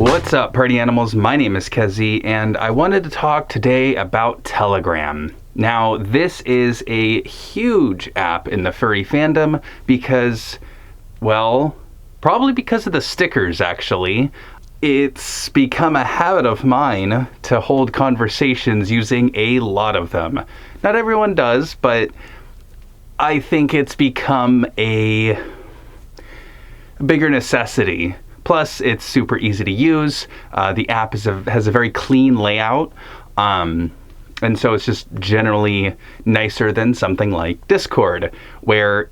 What's up, party animals? My name is Kezi, and I wanted to talk today about Telegram. Now, this is a huge app in the furry fandom because, well, probably because of the stickers, actually. It's become a habit of mine to hold conversations using a lot of them. Not everyone does, but I think it's become a bigger necessity. Plus, it's super easy to use. The app has a very clean layout. And so it's just generally nicer than something like Discord, where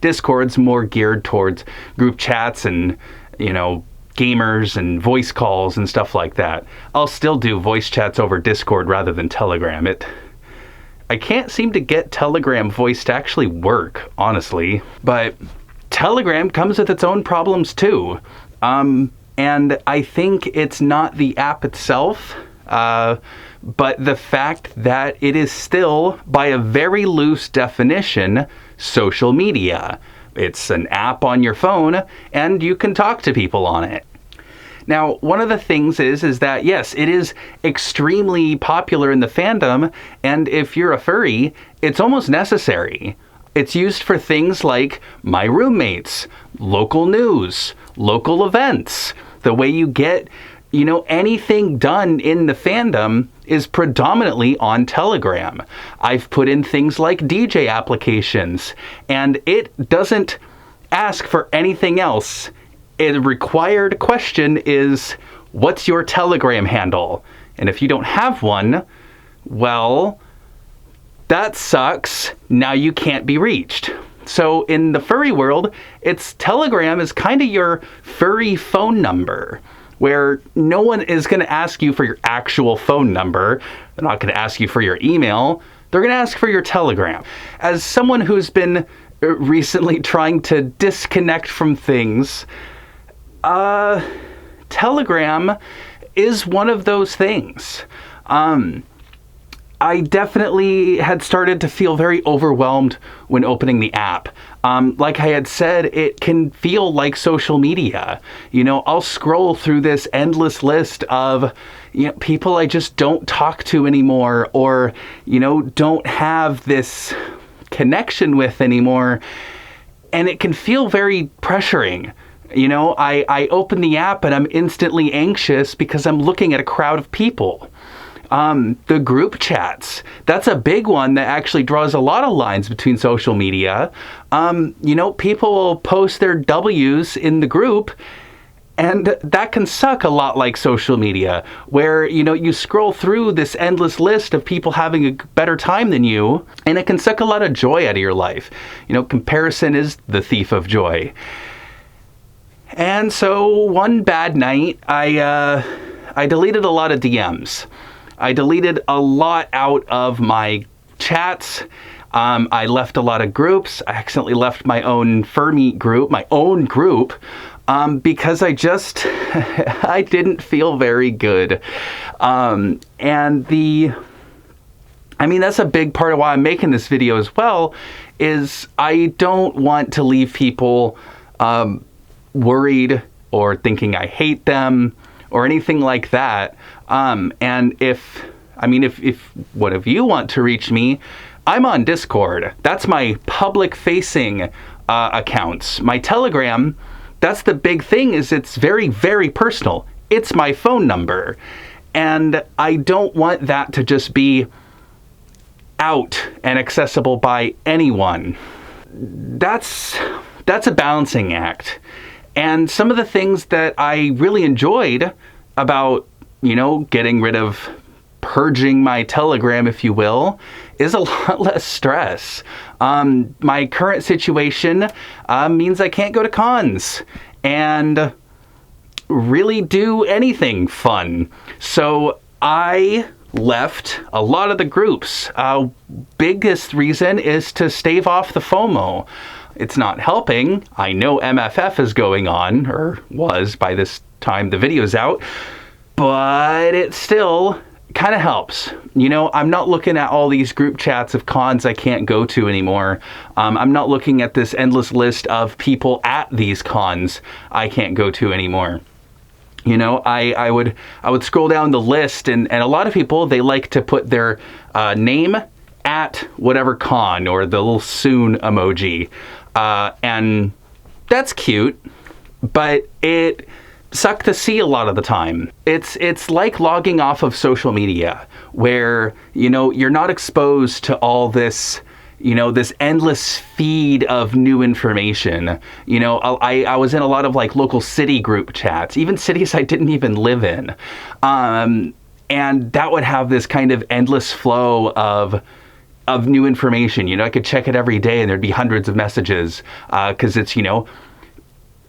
Discord's more geared towards group chats and, gamers and voice calls and stuff like that. I'll still do voice chats over Discord rather than Telegram. I can't seem to get Telegram voice to actually work, honestly. But Telegram comes with its own problems too. And I think it's not the app itself, but the fact that it is still, by a very loose definition, social media. It's an app on your phone, and you can talk to people on it. Now, one of the things is that, yes, it is extremely popular in the fandom, and if you're a furry, it's almost necessary. It's used for things like my roommates, local news, local events. The way you get, anything done in the fandom is predominantly on Telegram. I've put in things like DJ applications, and it doesn't ask for anything else. A required question is, what's your Telegram handle? And if you don't have one, well, that sucks. Now you can't be reached. So in the furry world, Telegram is kind of your furry phone number, where no one is going to ask you for your actual phone number. They're not going to ask you for your email. They're going to ask for your Telegram. As someone who's been recently trying to disconnect from things, Telegram is one of those things. I definitely had started to feel very overwhelmed when opening the app. Like I had said, it can feel like social media. I'll scroll through this endless list of, people I just don't talk to anymore, or, don't have this connection with anymore. And it can feel very pressuring. I open the app and I'm instantly anxious because I'm looking at a crowd of people. The group chats, that's a big one that actually draws a lot of lines between social media. People will post their W's in the group, and that can suck a lot like social media, where, you scroll through this endless list of people having a better time than you, and it can suck a lot of joy out of your life. Comparison is the thief of joy. And so one bad night, I deleted a lot of DMs. I deleted a lot out of my chats. I left a lot of groups. I accidentally left my own Furmeet group, because I didn't feel very good. That's a big part of why I'm making this video as well, is I don't want to leave people worried or thinking I hate them or anything like that. And if one of you want to reach me, I'm on Discord. That's my public-facing accounts. My Telegram, that's the big thing, is it's very, very personal. It's my phone number. And I don't want that to just be out and accessible by anyone. That's a balancing act. And some of the things that I really enjoyed about, getting rid of, purging my Telegram, if you will, is a lot less stress. My current situation means I can't go to cons and really do anything fun. So I left a lot of the groups. Biggest reason is to stave off the FOMO. It's not helping. I know MFF is going on, or was by this time the video's out, but it still kind of helps. I'm not looking at all these group chats of cons I can't go to anymore. I'm not looking at this endless list of people at these cons I can't go to anymore. I would scroll down the list, and a lot of people, they like to put their name at whatever con, or the little soon emoji. And that's cute, but it sucked to see a lot of the time. It's like logging off of social media, where, you're not exposed to all this, this endless feed of new information. I was in a lot of like local city group chats, even cities I didn't even live in. And that would have this kind of endless flow of new information. I could check it every day and there'd be hundreds of messages, because it's,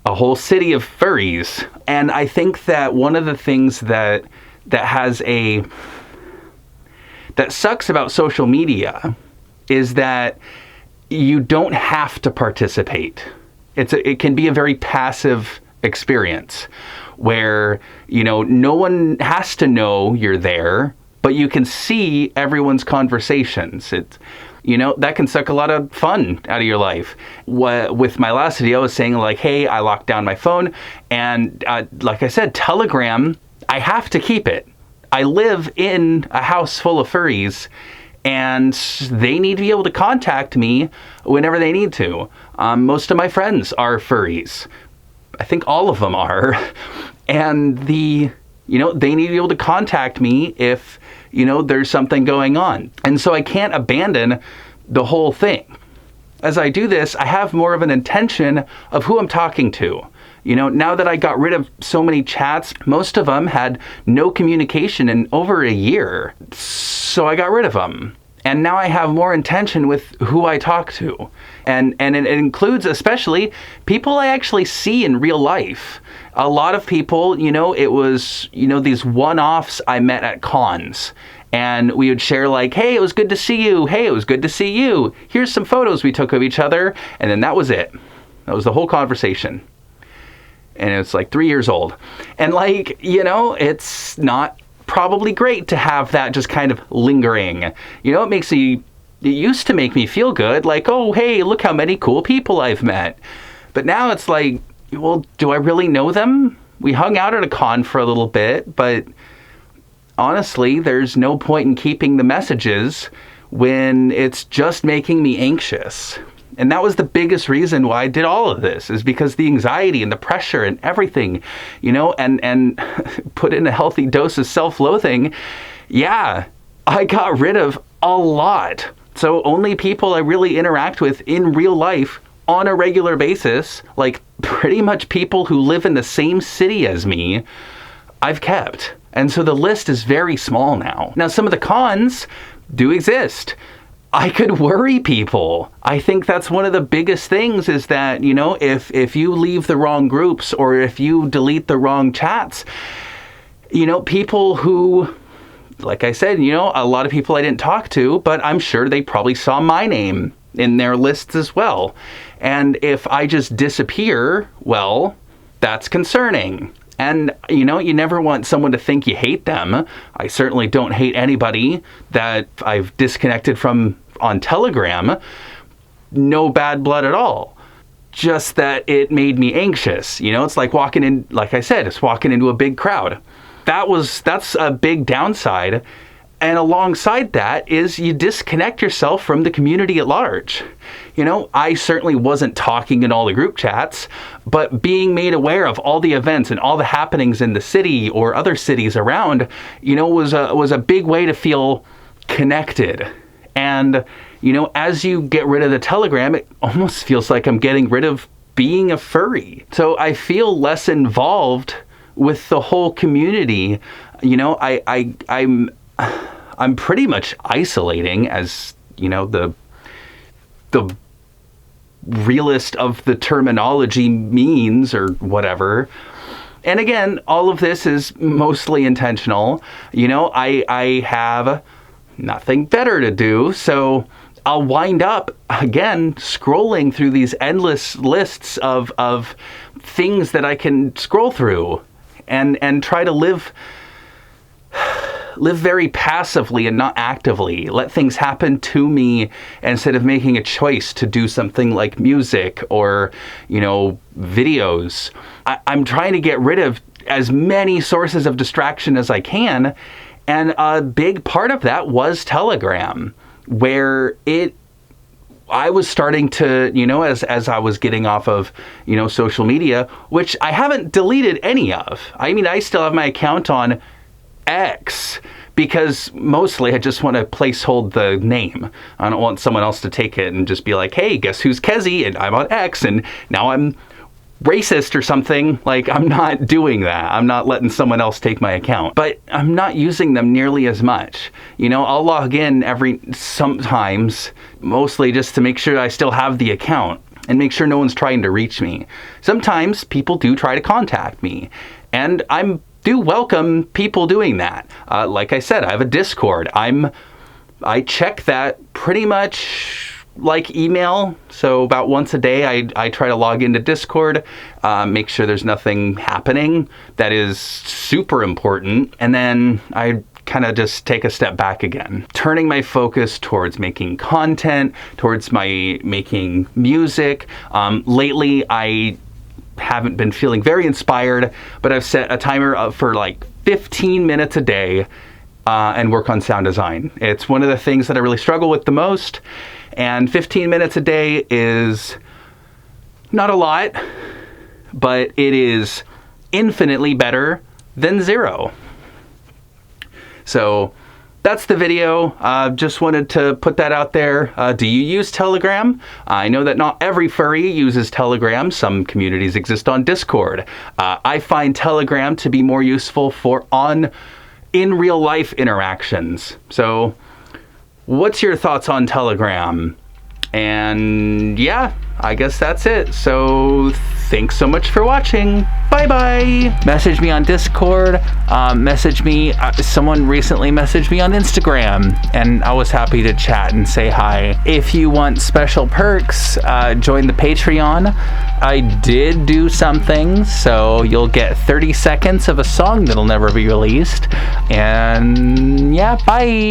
a whole city of furries. And I think that one of the things that sucks about social media is that you don't have to participate. It can be a very passive experience where, no one has to know you're there, but you can see everyone's conversations. That can suck a lot of fun out of your life. With my last video, I was saying like, hey, I locked down my phone, and like I said, Telegram, I have to keep it. I live in a house full of furries, and they need to be able to contact me whenever they need to. Most of my friends are furries. I think all of them are. And they need to be able to contact me if, there's something going on. And so I can't abandon the whole thing. As I do this, I have more of an intention of who I'm talking to. Now that I got rid of so many chats, most of them had no communication in over a year. So I got rid of them. And now I have more intention with who I talk to. And it includes especially people I actually see in real life. A lot of people, it was, these one-offs I met at cons. And we would share like, hey, it was good to see you. Hey, it was good to see you. Here's some photos we took of each other. And then that was it. That was the whole conversation. And it's like 3 years old. And like, it's not probably great to have that just kind of lingering. It used to make me feel good. Like, oh, hey, look how many cool people I've met. But now it's like, well, do I really know them? We hung out at a con for a little bit, but honestly, there's no point in keeping the messages when it's just making me anxious. And that was the biggest reason why I did all of this, is because the anxiety and the pressure and everything, and put in a healthy dose of self-loathing. Yeah, I got rid of a lot. So only people I really interact with in real life on a regular basis, like pretty much people who live in the same city as me, I've kept. And so the list is very small now. Now, some of the cons do exist. I could worry people. I think that's one of the biggest things, is that, if you leave the wrong groups, or if you delete the wrong chats, people who, like I said, a lot of people I didn't talk to, but I'm sure they probably saw my name in their lists as well. And if I just disappear, well, that's concerning. And, you never want someone to think you hate them. I certainly don't hate anybody that I've disconnected from on Telegram. No bad blood at all. Just that it made me anxious. It's like walking in, like I said, it's walking into a big crowd. That's a big downside. And alongside that is you disconnect yourself from the community at large. I certainly wasn't talking in all the group chats, but being made aware of all the events and all the happenings in the city or other cities around, was a big way to feel connected. And, as you get rid of the Telegram, it almost feels like I'm getting rid of being a furry. So I feel less involved with the whole community. I'm pretty much isolating, as the realist of the terminology means, or whatever. And again, all of this is mostly intentional. I have nothing better to do, so I'll wind up again scrolling through these endless lists of things that I can scroll through and try to live very passively and not actively. Let things happen to me instead of making a choice to do something like music or, videos. I'm trying to get rid of as many sources of distraction as I can. And a big part of that was Telegram, where I was starting to, as I was getting off of, social media, which I haven't deleted any of. I mean, I still have my account on X, because mostly I just want to placehold the name. I don't want someone else to take it and just be like, hey, guess who's Kezi? And I'm on X, and now I'm racist or something. Like, I'm not doing that. I'm not letting someone else take my account. But I'm not using them nearly as much. I'll log in sometimes, mostly just to make sure I still have the account and make sure no one's trying to reach me. Sometimes people do try to contact me, and I do welcome people doing that. Like I said, I have a Discord. I check that pretty much like email. So about once a day, I try to log into Discord, make sure there's nothing happening that is super important. And then I kind of just take a step back again, turning my focus towards making content, towards my making music. Lately, I haven't been feeling very inspired, but I've set a timer up for like 15 minutes a day and work on sound design. It's one of the things that I really struggle with the most, and 15 minutes a day is not a lot, but it is infinitely better than 0. So that's the video. Just wanted to put that out there. Do you use Telegram? I know that not every furry uses Telegram. Some communities exist on Discord. I find Telegram to be more useful for in real life interactions. So what's your thoughts on Telegram? And yeah, I guess that's it. So thanks so much for watching. Bye-bye. Message me on Discord. Message me. Someone recently messaged me on Instagram, and I was happy to chat and say hi. If you want special perks, join the Patreon. I did do something, so you'll get 30 seconds of a song that'll never be released. And yeah, bye.